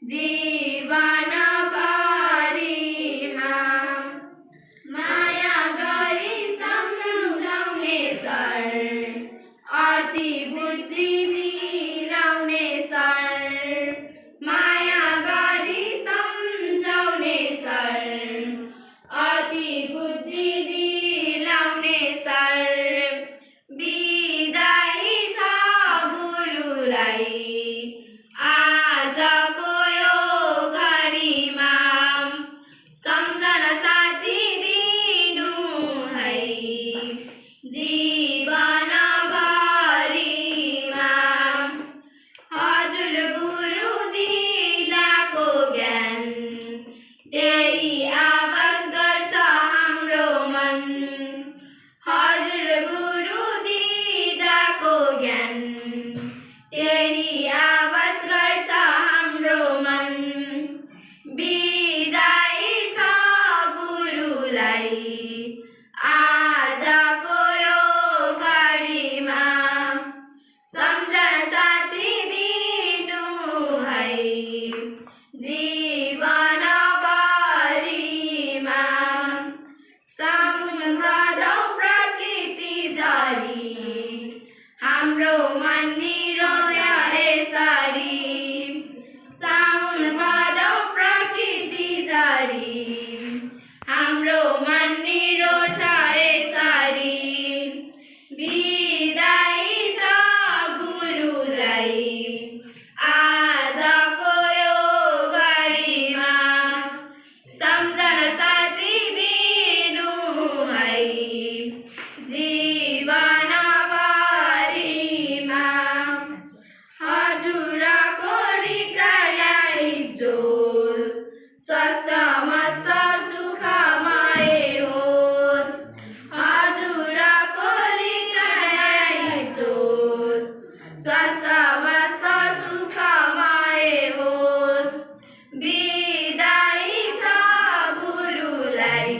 जीवन भरिमा माया गरी सम्झाउने सर, अति बुद्धि दिलाउने सर, माया गरी सम्झाउने सर, अति बुद्धि दिलाउने सर। बिदाई छ गुरुलाई आजको यो घडीमा, सम्झना साँची दिनु है जीवन भरिमा। हजुर गुरु दिदाको ज्ञान त्यही आवाज गर्छ हाम्रो मन, हजुर गुरु दिदाको ज्ञान त्यही आवाज गर्छ हाम्रो मन। बिदाई छ गुरुलाई आजको यो घडीमा, सम्झना साँची दिनु है जीवन भरिमा। साउन भदौ प्रकृति झरी हाम्रो मन निरोया यसरी, साउन भदौ प्रकृति झरी हाम्रो मन निरोछ यसरी। बिदाई छ गुरुलाई आजको यो घडीमा, सम्झना साँची दिनु है जीवन भरिमा। हजुरको रिटायर्ड जोस स्वस्थ मस्त सुखमय होस्, हजुरको रिटायर्ड जोस स्वस्थ मस्त सुखमय होस्। बिदाई छ गुरुलाई